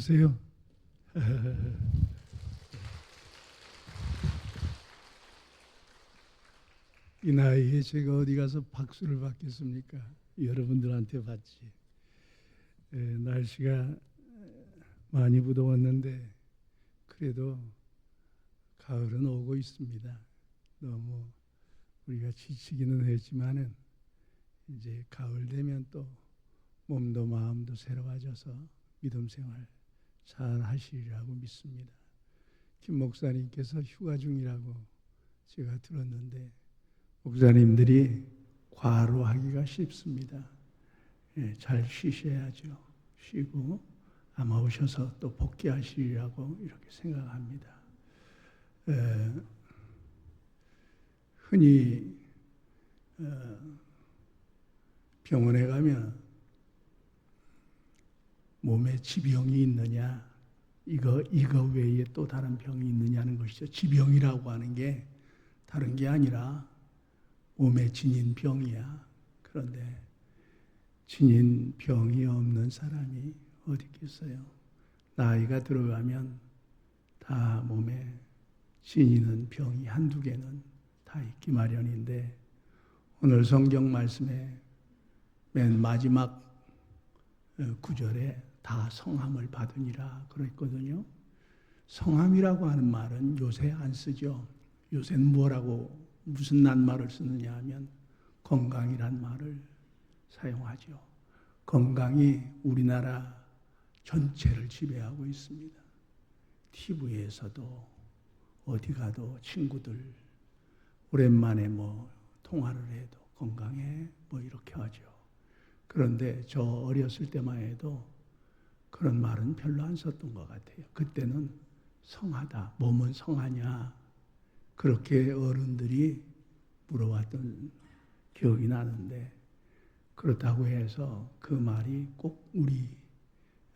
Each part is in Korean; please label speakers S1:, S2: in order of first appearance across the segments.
S1: 안녕하세요. 이 나이에 제가 어디 가서 박수를 받겠습니까? 여러분들한테 받지. 날씨가 많이 무더웠는데 그래도 가을은 오고 있습니다. 너무 우리가 지치기는 했지만은 이제 가을 되면 또 몸도 마음도 새로워져서 믿음 생활 잘 하시리라고 믿습니다. 김 목사님께서 휴가 중이라고 제가 들었는데 목사님들이 과로하기가 쉽습니다. 잘 쉬셔야죠. 쉬고 아마 오셔서 또 복귀하시리라고 이렇게 생각합니다. 흔히 병원에 가면 몸에 지병이 있느냐, 이거 외에 또 다른 병이 있느냐는 것이죠. 지병이라고 하는 게 다른 게 아니라 몸에 지닌 병이야. 그런데 지닌 병이 없는 사람이 어디 있겠어요? 나이가 들어가면 다 몸에 지니는 병이 한두 개는 다 있기 마련인데 오늘 성경 말씀에 맨 마지막 구절에 다 성함을 받으니라 그랬거든요. 성함이라고 하는 말은 요새 안 쓰죠. 요새는 뭐라고 무슨 낱말을 쓰느냐 하면 건강이란 말을 사용하죠. 건강이 우리나라 전체를 지배하고 있습니다. TV에서도 어디 가도 친구들 오랜만에 통화를 해도 건강해 이렇게 하죠. 그런데 저 어렸을 때만 해도 그런 말은 별로 안 썼던 것 같아요. 그때는 성하다, 몸은 성하냐 그렇게 어른들이 물어봤던 기억이 나는데 그렇다고 해서 그 말이 꼭 우리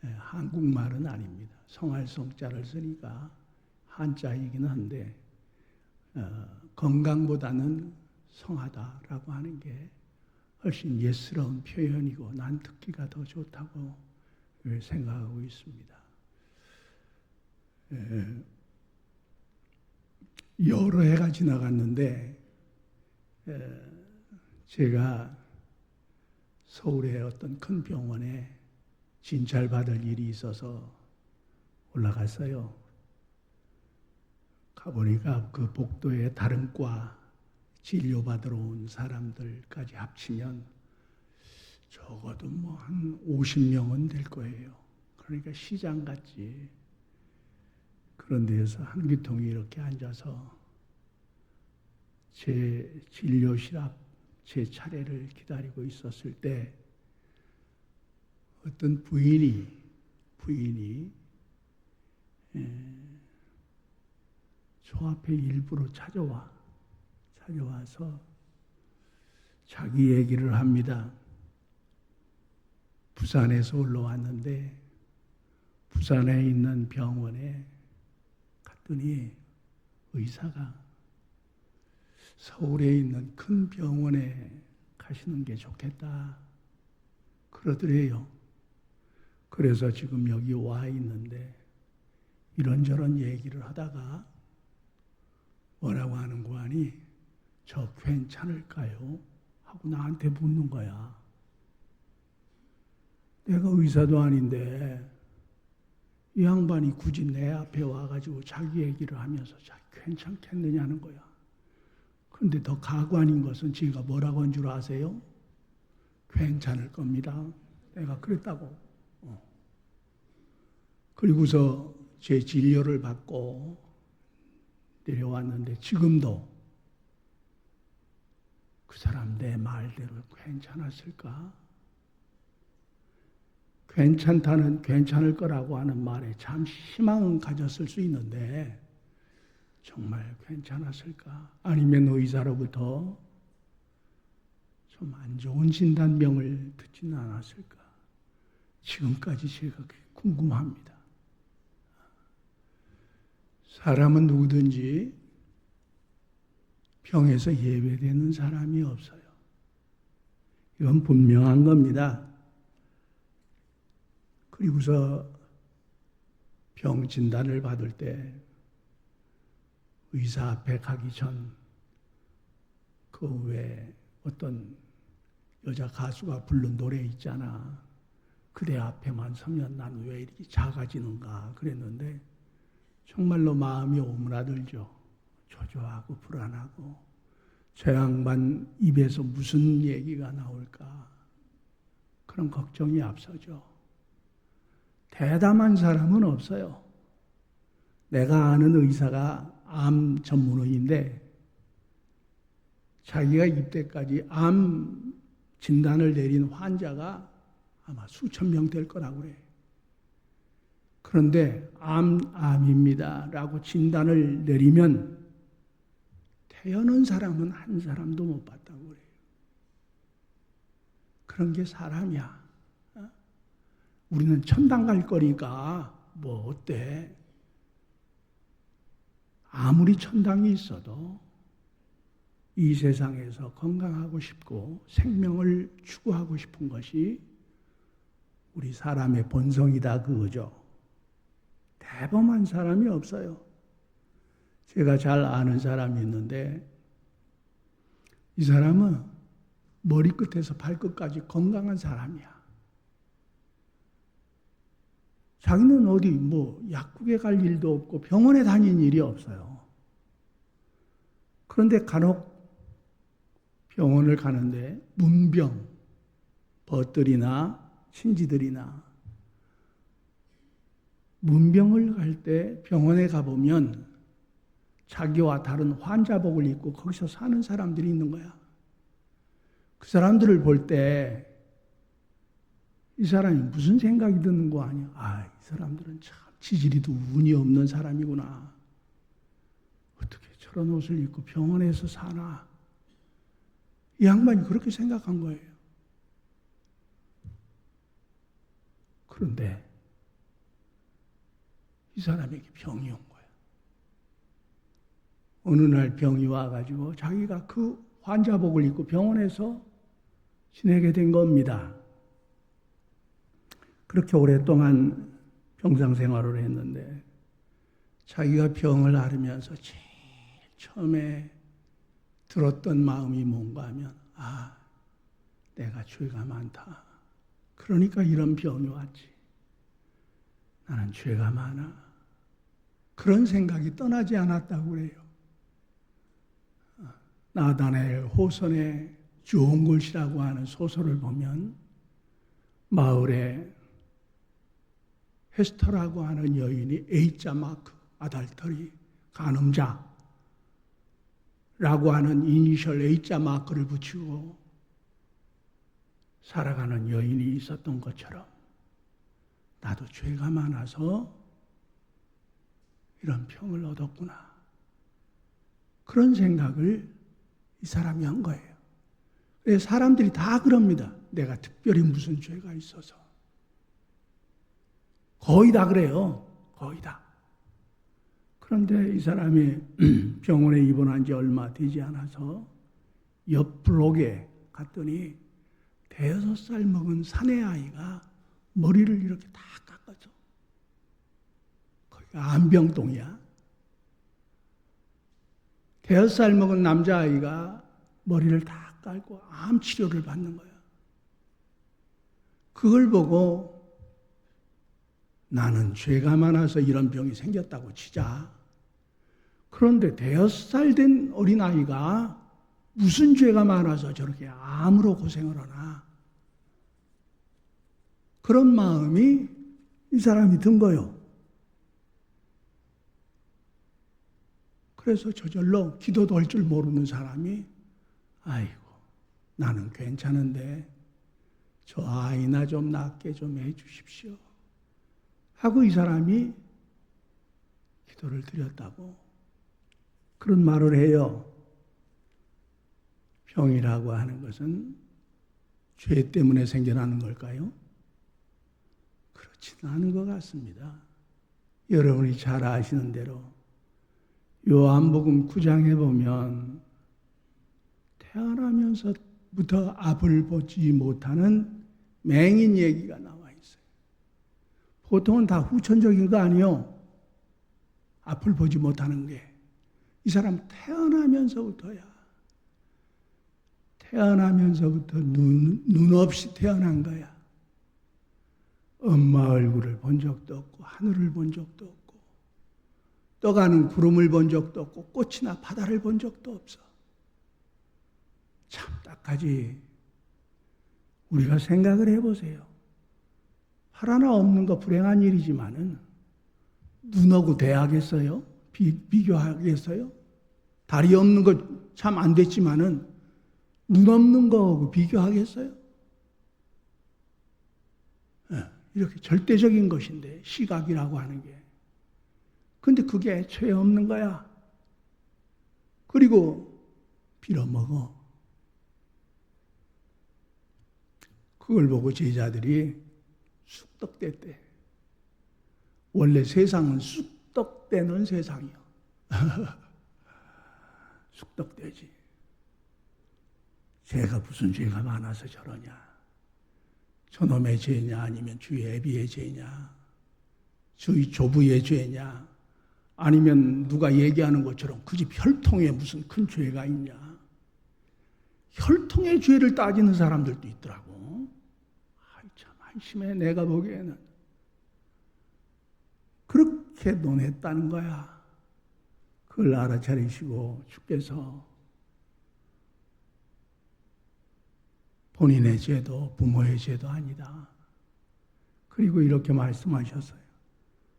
S1: 한국말은 아닙니다. 성할 성자를 쓰니까 한자이긴 한데 건강보다는 성하다라고 하는 게 훨씬 옛스러운 표현이고 난 듣기가 더 좋다고 생각하고 있습니다. 여러 해가 지나갔는데 제가 서울의 어떤 큰 병원에 진찰받을 일이 있어서 올라갔어요. 가보니까 그 복도에 다른 과 진료받으러 온 사람들까지 합치면 적어도 한 50명은 될 거예요. 그러니까 시장 같지. 그런 데에서 한기통이 이렇게 앉아서 제 진료실 앞 제 차례를 기다리고 있었을 때 어떤 부인이 저 앞에 일부러 찾아와서 자기 얘기를 합니다. 부산에서 올라왔는데 부산에 있는 병원에 갔더니 의사가 서울에 있는 큰 병원에 가시는 게 좋겠다 그러더래요. 그래서 지금 여기 와 있는데 이런저런 얘기를 하다가 뭐라고 하는 거 아니? 저 괜찮을까요? 하고 나한테 묻는 거야. 내가 의사도 아닌데 이 양반이 굳이 내 앞에 와가지고 자기 얘기를 하면서 괜찮겠느냐는 거야. 그런데 더 가관인 것은 지가 뭐라고 한 줄 아세요? 괜찮을 겁니다. 내가 그랬다고. 그리고서 제 진료를 받고 내려왔는데 지금도 그 사람 내 말대로 괜찮았을까? 괜찮을 거라고 하는 말에 참 희망은 가졌을 수 있는데 정말 괜찮았을까? 아니면 의사로부터 좀 안 좋은 진단명을 듣지는 않았을까? 지금까지 제가 궁금합니다. 사람은 누구든지 병에서 예외되는 사람이 없어요. 이건 분명한 겁니다. 그리고서 병 진단을 받을 때 의사 앞에 가기 전 그 외에 어떤 여자 가수가 부른 노래 있잖아. 그대 앞에만 서면 난 왜 이렇게 작아지는가 그랬는데 정말로 마음이 오므라들죠. 초조하고 불안하고 저 양반 입에서 무슨 얘기가 나올까 그런 걱정이 앞서죠. 대담한 사람은 없어요. 내가 아는 의사가 암 전문의인데 자기가 입대까지 암 진단을 내린 환자가 아마 수천 명 될 거라고 그래. 그런데 암입니다 라고 진단을 내리면 태어난 사람은 한 사람도 못 봤다고 그래요. 그런 게 사람이야. 우리는 천당 갈 거니까 뭐 어때? 아무리 천당이 있어도 이 세상에서 건강하고 싶고 생명을 추구하고 싶은 것이 우리 사람의 본성이다 그거죠. 대범한 사람이 없어요. 제가 잘 아는 사람이 있는데 이 사람은 머리끝에서 발끝까지 건강한 사람이야. 자기는 어디 뭐 약국에 갈 일도 없고 병원에 다닌 일이 없어요. 그런데 간혹 병원을 가는데 문병, 벗들이나 신지들이나 문병을 갈 때 병원에 가보면 자기와 다른 환자복을 입고 거기서 사는 사람들이 있는 거야. 그 사람들을 볼 때 이 사람이 무슨 생각이 드는 거 아니야? 아, 이 사람들은 참 지질이도 운이 없는 사람이구나. 어떻게 저런 옷을 입고 병원에서 사나? 이 양반이 그렇게 생각한 거예요. 그런데 이 사람에게 병이 온 거예요. 어느 날 병이 와가지고 자기가 그 환자복을 입고 병원에서 지내게 된 겁니다. 그렇게 오랫동안 병상 생활을 했는데 자기가 병을 앓으면서 제일 처음에 들었던 마음이 뭔가 하면 아, 내가 죄가 많다. 그러니까 이런 병이 왔지. 나는 죄가 많아. 그런 생각이 떠나지 않았다고 그래요. 나다나엘 호선의 좋은 글씨라고 하는 소설을 보면 마을에 헤스터라고 하는 여인이 A자 마크, 아달터리, 간음자라고 하는 이니셜 A자 마크를 붙이고 살아가는 여인이 있었던 것처럼 나도 죄가 많아서 이런 병을 얻었구나. 그런 생각을 이 사람이 한 거예요. 그래서 사람들이 다 그럽니다. 내가 특별히 무슨 죄가 있어서. 거의 다 그래요. 거의 다. 그런데 이 사람이 병원에 입원한 지 얼마 되지 않아서 옆 블록에 갔더니 5살 먹은 사내 아이가 머리를 이렇게 다 깎아줘. 거기가 안병동이야. 5살 먹은 남자아이가 머리를 다 깔고 암 치료를 받는 거야. 그걸 보고 나는 죄가 많아서 이런 병이 생겼다고 치자. 그런데 5살 된 어린아이가 무슨 죄가 많아서 저렇게 암으로 고생을 하나. 그런 마음이 이 사람이 든 거요. 그래서 저절로 기도도 할 줄 모르는 사람이 아이고 나는 괜찮은데 저 아이나 좀 낫게 좀 해 주십시오. 하고 이 사람이 기도를 드렸다고 그런 말을 해요. 병이라고 하는 것은 죄 때문에 생겨나는 걸까요? 그렇지는 않은 것 같습니다. 여러분이 잘 아시는 대로 요한복음 9장에 보면 태어나면서부터 앞을 보지 못하는 맹인 얘기가 나와 있어요. 보통은 다 후천적인 거 아니에요. 앞을 보지 못하는 게 이 사람 태어나면서부터야. 태어나면서부터 눈 없이 태어난 거야. 엄마 얼굴을 본 적도 없고 하늘을 본 적도 없고 떠가는 구름을 본 적도 없고 꽃이나 바다를 본 적도 없어. 참 딱하지. 우리가 생각을 해보세요. 하나 없는 거 불행한 일이지만은 눈하고 대하겠어요? 비교하겠어요? 다리 없는 거 참 안 됐지만은 눈 없는 거하고 비교하겠어요? 이렇게 절대적인 것인데 시각이라고 하는 게. 근데 그게 애초에 없는 거야. 그리고 빌어먹어. 그걸 보고 제자들이 쑥떡댔대. 원래 세상은 쑥떡대는 세상이요. 쑥떡대지. 죄가 무슨 죄가 많아서 저러냐. 저놈의 죄냐 아니면 주의 애비의 죄냐. 주의 조부의 죄냐. 아니면 누가 얘기하는 것처럼 그 집 혈통에 무슨 큰 죄가 있냐. 혈통의 죄를 따지는 사람들도 있더라고. 참 한심해. 내가 보기에는. 그렇게 논했다는 거야. 그걸 알아차리시고 주께서 본인의 죄도 부모의 죄도 아니다. 그리고 이렇게 말씀하셨어요.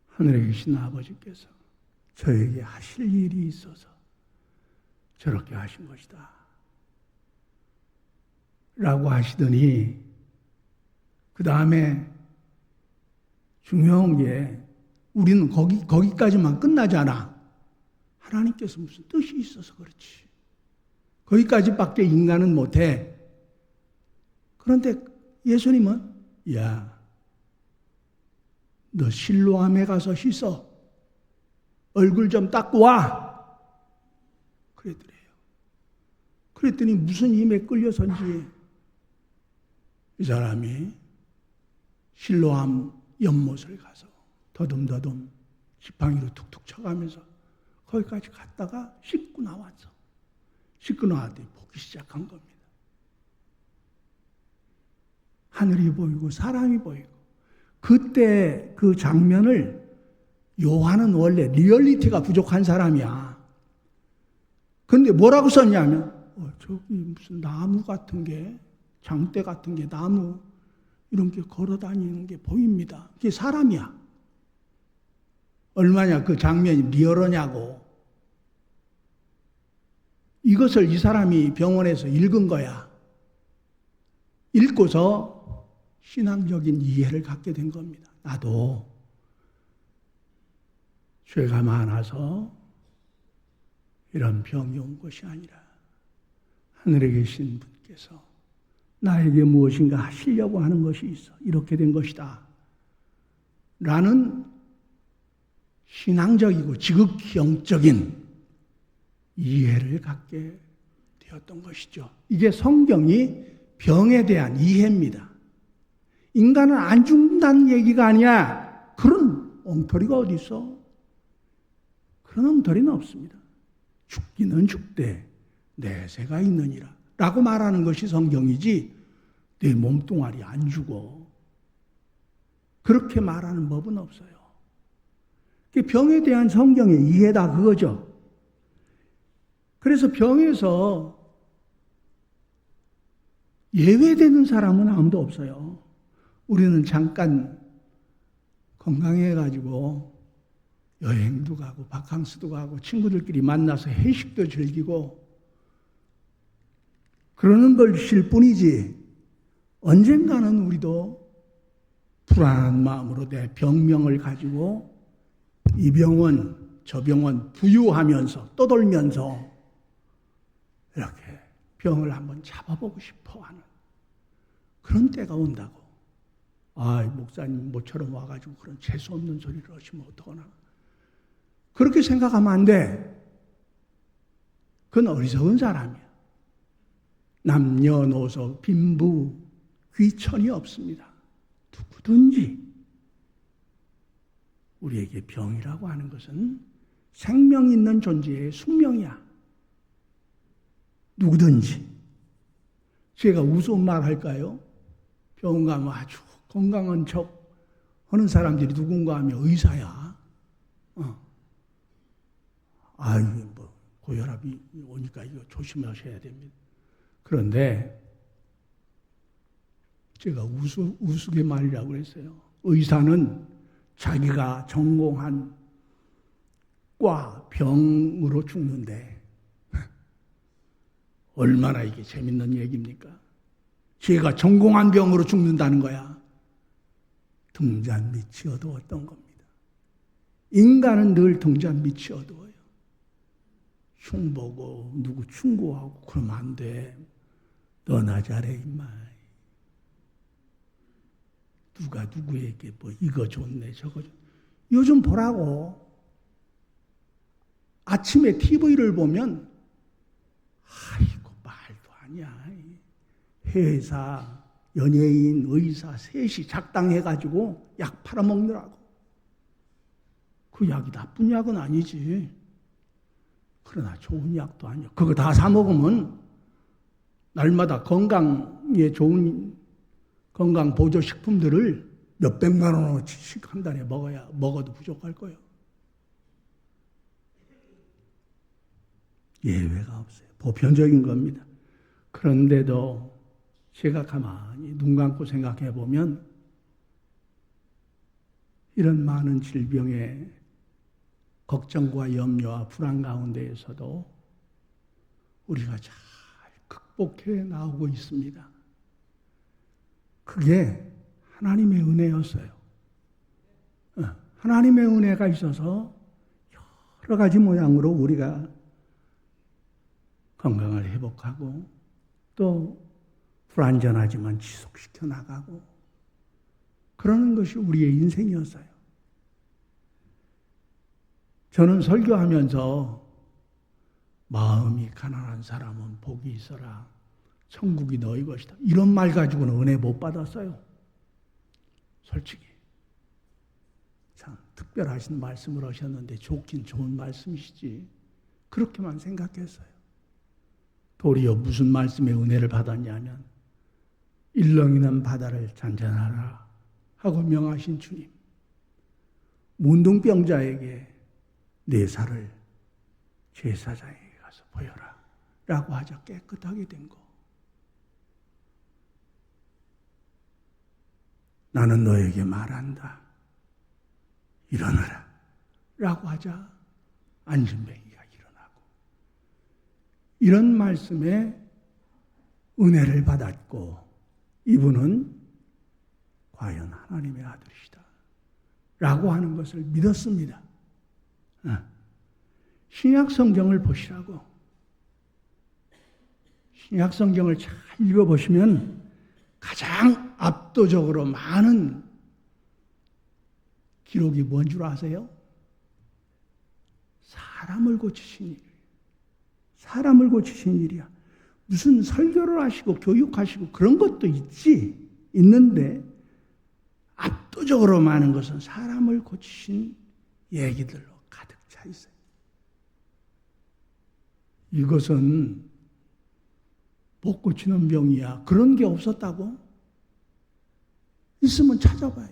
S1: 하늘에 계신 아버지께서 저에게 하실 일이 있어서 저렇게 하신 것이다. 라고 하시더니 그 다음에 중요한 게 우리는 거기까지만 끝나지 않아. 하나님께서 무슨 뜻이 있어서 그렇지. 거기까지밖에 인간은 못해. 그런데 예수님은 야, 너 실로암에 가서 씻어. 얼굴 좀 닦고 와. 그랬더래요. 그랬더니 무슨 힘에 끌려선지 이 사람이 실로암 연못을 가서 더듬더듬 지팡이로 툭툭 쳐가면서 거기까지 갔다가 씻고 나왔어. 씻고 나왔더니 보기 시작한 겁니다. 하늘이 보이고 사람이 보이고. 그때 그 장면을 요한은 원래 리얼리티가 부족한 사람이야. 그런데 뭐라고 썼냐면 저기 무슨 나무 같은 게 장대 같은 게 나무 이런 게 걸어 다니는 게 보입니다. 그게 사람이야. 얼마냐 그 장면이 리얼하냐고. 이것을 이 사람이 병원에서 읽은 거야. 읽고서 신앙적인 이해를 갖게 된 겁니다. 나도 죄가 많아서 이런 병이 온 것이 아니라 하늘에 계신 분께서 나에게 무엇인가 하시려고 하는 것이 있어. 이렇게 된 것이다. 라는 신앙적이고 지극히 영적인 이해를 갖게 되었던 것이죠. 이게 성경이 병에 대한 이해입니다. 인간은 안 죽는다는 얘기가 아니야. 그런 엉터리가 어디 있어? 그런 엉터리는 없습니다. 죽기는 죽되 내세가 있느니라 라고 말하는 것이 성경이지 내 몸뚱아리 안 죽어. 그렇게 말하는 법은 없어요. 병에 대한 성경의 이해다 그거죠. 그래서 병에서 예외되는 사람은 아무도 없어요. 우리는 잠깐 건강해가지고 여행도 가고 바캉스도 가고 친구들끼리 만나서 회식도 즐기고 그러는 것일 뿐이지 언젠가는 우리도 불안한 마음으로 내 병명을 가지고 이 병원 저 병원 부유하면서 떠돌면서 이렇게 병을 한번 잡아보고 싶어 하는 그런 때가 온다고. 아, 목사님 모처럼 와가지고 그런 재수 없는 소리를 하시면 어떡하나. 그렇게 생각하면 안 돼. 그건 어리석은 사람이야. 남녀노소 빈부 귀천이 없습니다. 누구든지 우리에게 병이라고 하는 것은 생명 있는 존재의 숙명이야. 누구든지. 제가 우스운 말 할까요? 병원 가면 아주 건강한 척 하는 사람들이 누군가 하면 의사야. 아유, 뭐, 고혈압이 오니까 이거 조심하셔야 됩니다. 그런데 제가 우스개 말이라고 그랬어요. 의사는 자기가 전공한 과 병으로 죽는데 얼마나 이게 재밌는 얘기입니까? 제가 전공한 병으로 죽는다는 거야. 등잔 밑이 어두웠던 겁니다. 인간은 늘 등잔 밑이 어두워요. 흉보고 누구 충고하고 그러면 안 돼. 너나 잘해 임마. 누가 누구에게 뭐 이거 좋네 저거 좋네. 요즘 보라고. 아침에 TV를 보면 아이고 말도 아니야. 회사, 연예인, 의사 셋이 작당해가지고 약 팔아먹느라고. 그 약이 나쁜 약은 아니지. 그러나 좋은 약도 아니야. 그거 다 사 먹으면 날마다 건강에 좋은 건강 보조식품들을 몇백만 원어치씩 한 달에 먹어도 부족할 거예요. 예외가 없어요. 보편적인 겁니다. 그런데도 제가 가만히 눈 감고 생각해 보면 이런 많은 질병의 걱정과 염려와 불안 가운데에서도 우리가 잘 극복해 나오고 있습니다. 그게 하나님의 은혜였어요. 하나님의 은혜가 있어서 여러 가지 모양으로 우리가 건강을 회복하고 또 불완전하지만 지속시켜 나가고 그러는 것이 우리의 인생이었어요. 저는 설교하면서 마음이 가난한 사람은 복이 있어라. 천국이 너희 것이다. 이런 말 가지고는 은혜 못 받았어요. 솔직히. 참 특별하신 말씀을 하셨는데 좋긴 좋은 말씀이시지. 그렇게만 생각했어요. 도리어 무슨 말씀에 은혜를 받았냐면 일렁이는 바다를 잔잔하라 하고 명하신 주님. 문둥병자에게 내 살을 제사장에게 가서 보여라 라고 하자 깨끗하게 된 거. 나는 너에게 말한다. 일어나라 라고 하자 안진뱅이가 일어나고 이런 말씀에 은혜를 받았고 이분은 과연 하나님의 아들이시다 라고 하는 것을 믿었습니다. 신약 성경을 보시라고. 신약 성경을 잘 읽어보시면 가장 압도적으로 많은 기록이 뭔 줄 아세요? 사람을 고치신 일. 사람을 고치신 일이야. 무슨 설교를 하시고 교육하시고 그런 것도 있는데 압도적으로 많은 것은 사람을 고치신 얘기들로 가득 차 있어요. 이것은 못 고치는 병이야. 그런 게 없었다고? 있으면 찾아봐요.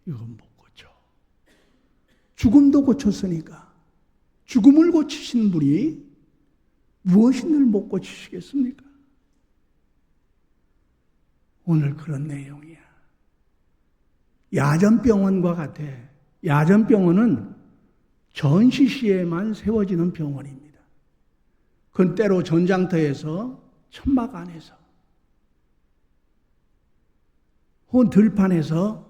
S1: 이건 못 고쳐. 죽음도 고쳤으니까 죽음을 고치신 분이 무엇인을 못 고치시겠습니까? 오늘 그런 내용이야. 야전병원과 같아. 야전병원은 전시 시에만 세워지는 병원입니다. 그건 때로 전장터에서 천막 안에서 혹은 들판에서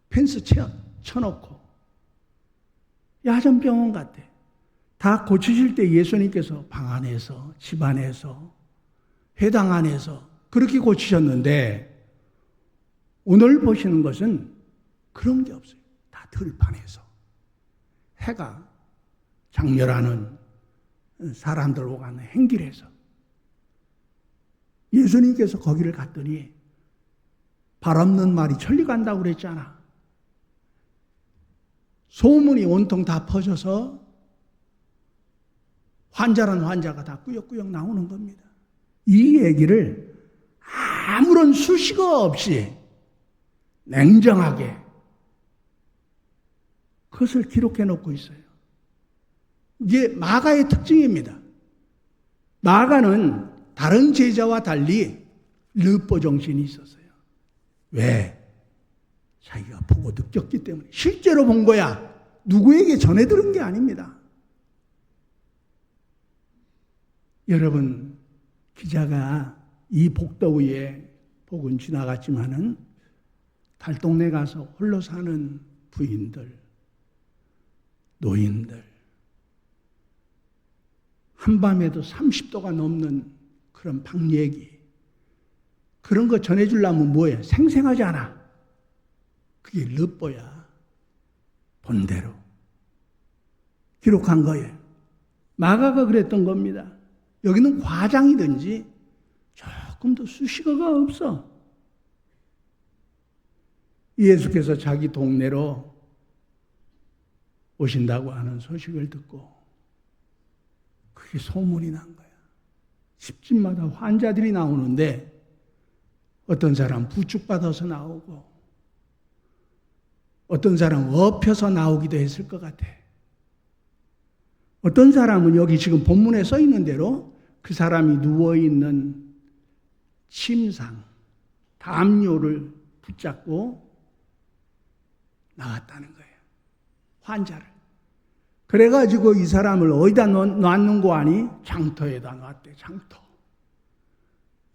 S1: 펜스 쳐놓고 야전병원 같아. 다 고치실 때 예수님께서 방 안에서, 집 안에서, 회당 안에서 그렇게 고치셨는데 오늘 보시는 것은 그런 게 없어요. 다 들판에서. 해가 장렬하는 사람들 오가는 행길에서. 예수님께서 거기를 갔더니 발 없는 말이 천리 간다고 그랬잖아. 소문이 온통 다 퍼져서 환자란 환자가 다 꾸역꾸역 나오는 겁니다. 이 얘기를 아무런 수식어 없이 냉정하게 그것을 기록해 놓고 있어요. 이게 마가의 특징입니다. 마가는 다른 제자와 달리 르뽀 정신이 있었어요. 왜? 자기가 보고 느꼈기 때문에. 실제로 본 거야. 누구에게 전해 들은 게 아닙니다. 여러분, 기자가 이 복도위에 복은 지나갔지만은 달동네 가서 홀로 사는 부인들, 노인들, 한밤에도 30도가 넘는 그런 방얘기, 그런 거 전해주려면 뭐예요? 생생하지 않아. 그게 르뽀야. 본대로 기록한 거예요. 마가가 그랬던 겁니다. 여기는 과장이든지 조금 더 수식어가 없어. 예수께서 자기 동네로 오신다고 하는 소식을 듣고 그게 소문이 난 거야. 집집마다 환자들이 나오는데 어떤 사람 부축받아서 나오고 어떤 사람은 엎혀서 나오기도 했을 것 같아. 어떤 사람은 여기 지금 본문에 써 있는 대로 그 사람이 누워있는 침상, 담요를 붙잡고 나왔다는 거예요. 환자를. 그래가지고 이 사람을 어디다 놨는 거 아니? 장터에다 놨대, 장터.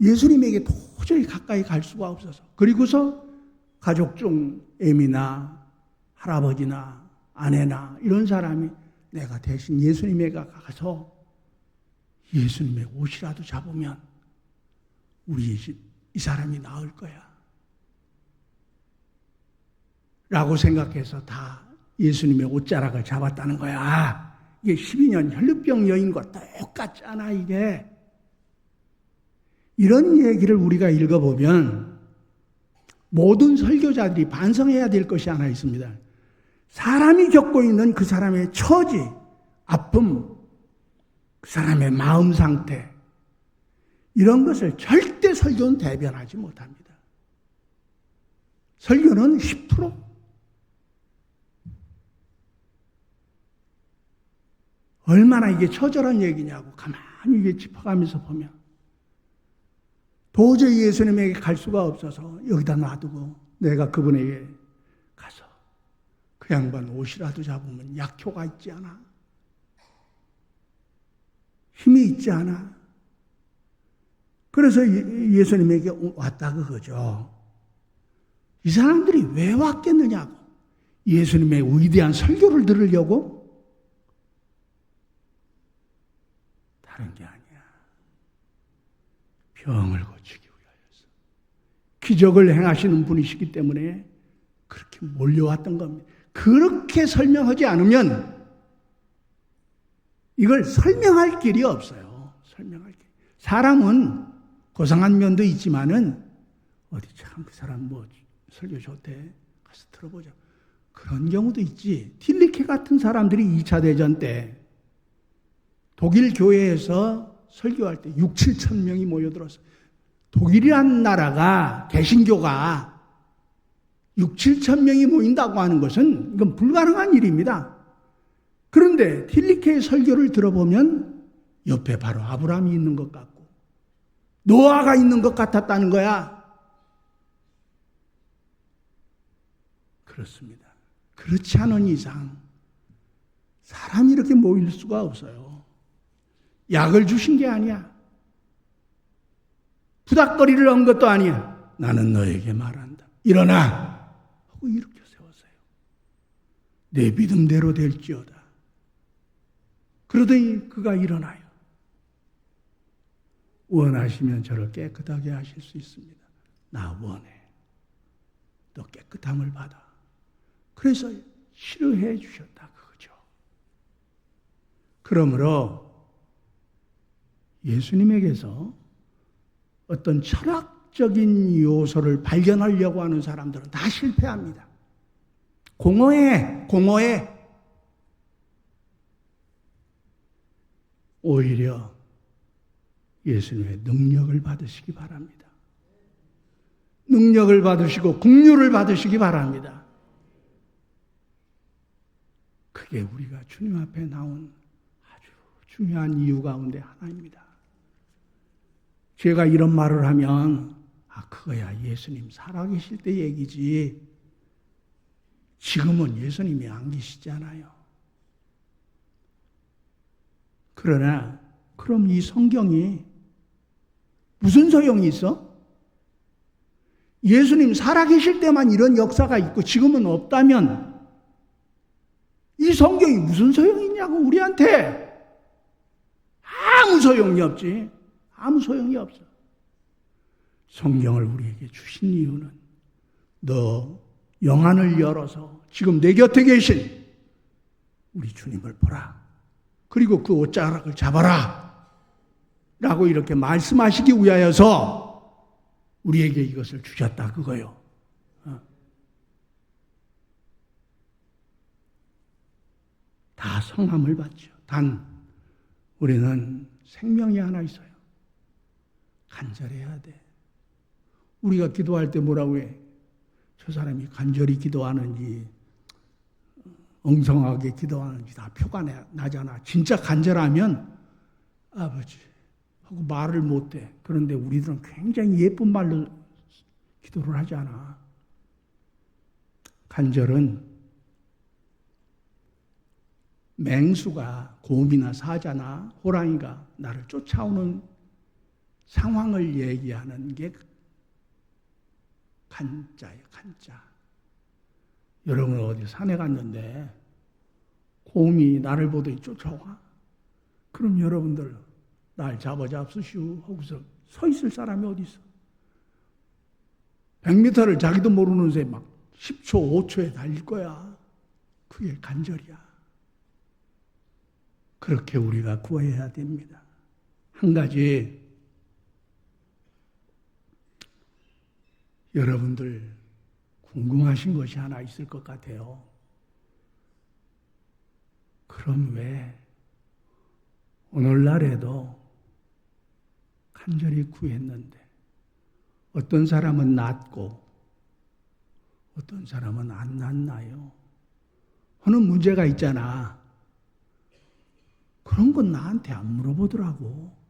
S1: 예수님에게 도저히 가까이 갈 수가 없어서. 그리고서 가족 중 애미나 할아버지나 아내나 이런 사람이 내가 대신 예수님에게 가서 예수님의 옷이라도 잡으면 우리 집 이 사람이 나을 거야. 라고 생각해서 다 예수님의 옷자락을 잡았다는 거야. 이게 12년 혈루병 여인과 똑같잖아, 이게. 이런 얘기를 우리가 읽어보면 모든 설교자들이 반성해야 될 것이 하나 있습니다. 사람이 겪고 있는 그 사람의 처지, 아픔, 그 사람의 마음 상태, 이런 것을 절대 설교는 대변하지 못합니다. 설교는 10%? 얼마나 이게 처절한 얘기냐고 가만히 이게 짚어가면서 보면 도저히 예수님에게 갈 수가 없어서 여기다 놔두고 내가 그분에게 가서 그 양반 옷이라도 잡으면 약효가 있지 않아? 힘이 있지 않아? 그래서 예수님에게 왔다 그거죠. 이 사람들이 왜 왔겠느냐고. 예수님의 위대한 설교를 들으려고? 다른 게 아니야. 병을 고치기 위하여서. 기적을 행하시는 분이시기 때문에 그렇게 몰려왔던 겁니다. 그렇게 설명하지 않으면 이걸 설명할 길이 없어요. 설명할 길. 사람은 고상한 면도 있지만은 어디 참 그 사람 뭐 설교 좋대. 가서 들어보자. 그런 경우도 있지. 틸리케 같은 사람들이 2차 대전 때 독일 교회에서 설교할 때 6, 7천 명이 모여들었어요. 독일이라는 나라가 개신교가 6, 7천 명이 모인다고 하는 것은 이건 불가능한 일입니다. 그런데 틸리케의 설교를 들어보면 옆에 바로 아브라함이 있는 것 같고 노아가 있는 것 같았다는 거야. 그렇습니다. 그렇지 않은 이상 사람이 이렇게 모일 수가 없어요. 약을 주신 게 아니야. 부닥거리를 한 것도 아니야. 나는 너에게 말한다. 일어나! 하고 일으켜 세웠어요. 내 믿음대로 될지어다. 그러더니 그가 일어나요. 원하시면 저를 깨끗하게 하실 수 있습니다. 나 원해. 너 깨끗함을 받아. 그래서 치료해 주셨다 그거죠. 그러므로 예수님에게서 어떤 철학적인 요소를 발견하려고 하는 사람들은 다 실패합니다. 공허해. 오히려 예수님의 능력을 받으시기 바랍니다. 능력을 받으시고 긍휼을 받으시기 바랍니다. 그게 우리가 주님 앞에 나온 아주 중요한 이유 가운데 하나입니다. 제가 이런 말을 하면 그거야 예수님 살아계실 때 얘기지. 지금은 예수님이 안 계시잖아요. 그러나 그럼 이 성경이 무슨 소용이 있어? 예수님 살아계실 때만 이런 역사가 있고 지금은 없다면 이 성경이 무슨 소용이 있냐고 우리한테. 아무 소용이 없지. 아무 소용이 없어. 성경을 우리에게 주신 이유는 너 영안을 열어서 지금 내 곁에 계신 우리 주님을 보라. 그리고 그 옷자락을 잡아라. 라고 이렇게 말씀하시기 위하여서 우리에게 이것을 주셨다 그거요. 다 성함을 받죠. 단 우리는 생명이 하나 있어요. 간절해야 돼. 우리가 기도할 때 뭐라고 해? 저 사람이 간절히 기도하는지 엉성하게 기도하는지 다 표가 나잖아. 진짜 간절하면 아버지 하고 말을 못해. 그런데 우리들은 굉장히 예쁜 말로 기도를 하잖아. 간절은 맹수가 곰이나 사자나 호랑이가 나를 쫓아오는 상황을 얘기하는 게 간자예요. 간자. 여러분 어디 산에 갔는데 곰이 나를 보더니 쫓아와? 그럼 여러분들 날 잡으시오 하고서 서 있을 사람이 어디 있어? 100m를 자기도 모르는 새 막 10초, 5초에 달릴 거야. 그게 간절이야. 그렇게 우리가 구해야 됩니다. 한 가지 여러분들 궁금하신 것이 하나 있을 것 같아요. 그럼 왜 오늘날에도 간절히 구했는데 어떤 사람은 낫고 어떤 사람은 안 낫나요? 하는 문제가 있잖아. 그런 건 나한테 안 물어보더라고.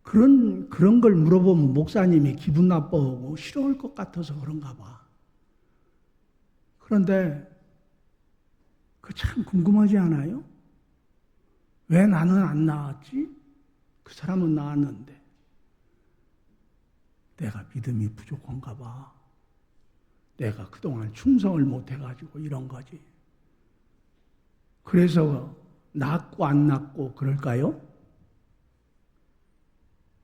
S1: 그런 걸 물어보면 목사님이 기분 나빠하고 싫어할 것 같아서 그런가 봐. 그런데 그 참 궁금하지 않아요? 왜 나는 안 나았지? 그 사람은 나았는데. 내가 믿음이 부족한가 봐. 내가 그동안 충성을 못해가지고 이런 거지. 그래서 낫고 안 낫고 그럴까요?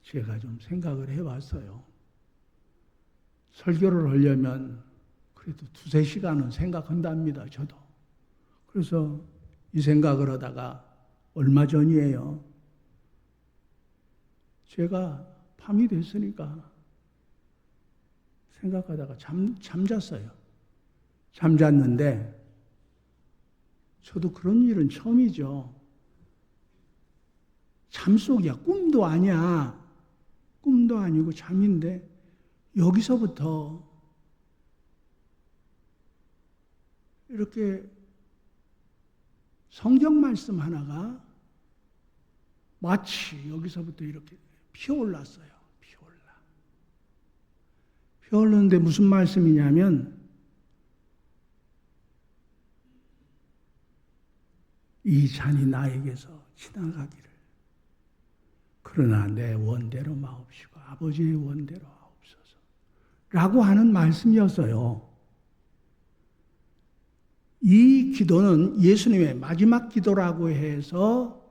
S1: 제가 좀 생각을 해봤어요. 설교를 하려면 그래도 2-3시간은 생각한답니다. 저도. 그래서 이 생각을 하다가 얼마 전이에요. 제가 밤이 됐으니까 생각하다가 잠잤어요. 잠잤는데 저도 그런 일은 처음이죠. 잠속이야. 꿈도 아니야. 꿈도 아니고 잠인데 여기서부터 이렇게 성경 말씀 하나가 마치 여기서부터 이렇게 피어올랐어요. 피어오르는데 무슨 말씀이냐면 이 잔이 나에게서 지나가기를 그러나 내 원대로 마옵시고 아버지의 원대로 하옵소서 라고 하는 말씀이었어요. 이 기도는 예수님의 마지막 기도라고 해서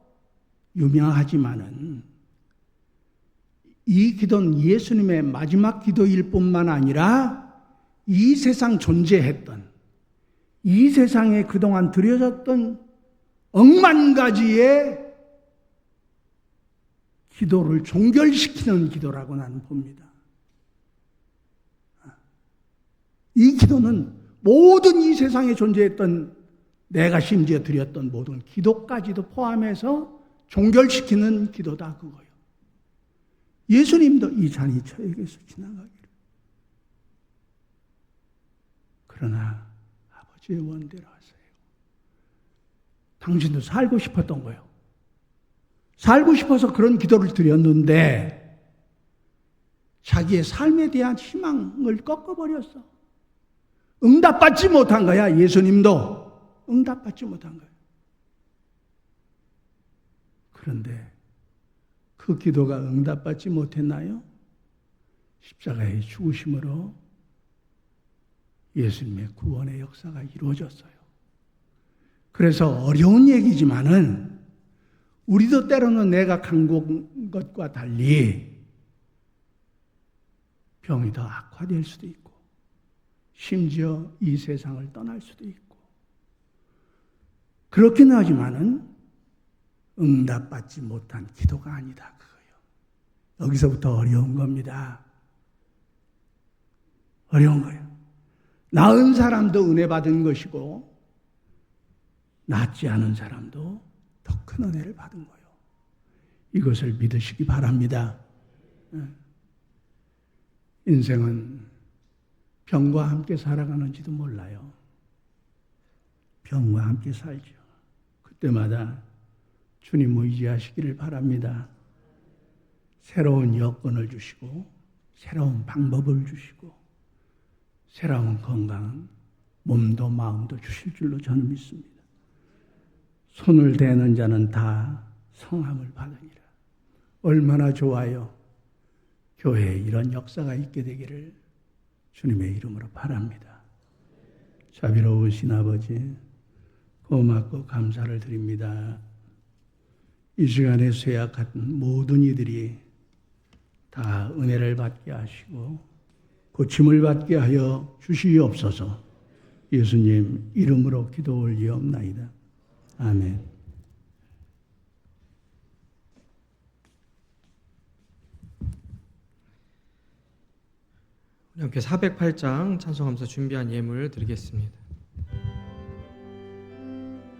S1: 유명하지만은 이 기도는 예수님의 마지막 기도일 뿐만 아니라 이 세상 존재했던 이 세상에 그동안 드려졌던 억만 가지의 기도를 종결시키는 기도라고 나는 봅니다. 이 기도는 모든 이 세상에 존재했던 내가 심지어 드렸던 모든 기도까지도 포함해서 종결시키는 기도다 그거예요. 예수님도 이 잔이 저에게서 지나가기를. 그러나 아버지의 원대로 하세요. 당신도 살고 싶었던 거예요. 살고 싶어서 그런 기도를 드렸는데 자기의 삶에 대한 희망을 꺾어버렸어. 응답받지 못한 거야. 예수님도 응답받지 못한 거예요. 그런데 그 기도가 응답받지 못했나요? 십자가의 죽으심으로 예수님의 구원의 역사가 이루어졌어요. 그래서 어려운 얘기지만은 우리도 때로는 내가 간구한 것과 달리 병이 더 악화될 수도 있고 심지어 이 세상을 떠날 수도 있고 그렇긴 하지만은 응답받지 못한 기도가 아니다 그거예요. 여기서부터 어려운 겁니다. 어려운 거예요. 나은 사람도 은혜 받은 것이고 낫지 않은 사람도 더 큰 은혜를 받은 거예요. 이것을 믿으시기 바랍니다. 인생은 병과 함께 살아가는지도 몰라요. 병과 함께 살죠. 그때마다 주님 의지하시기를 바랍니다. 새로운 여건을 주시고 새로운 방법을 주시고 새로운 건강은 몸도 마음도 주실 줄로 저는 믿습니다. 손을 대는 자는 다 성함을 받으리라. 얼마나 좋아요. 교회에 이런 역사가 있게 되기를 주님의 이름으로 바랍니다. 자비로우신 아버지, 고맙고 감사를 드립니다. 이 시간에 쇠약한 모든 이들이 다 은혜를 받게 하시고 고침을 받게 하여 주시옵소서. 예수님 이름으로 기도 올리옵나이다. 아멘.
S2: 우리 함께 408장 찬송하면서 준비한 예물 드리겠습니다.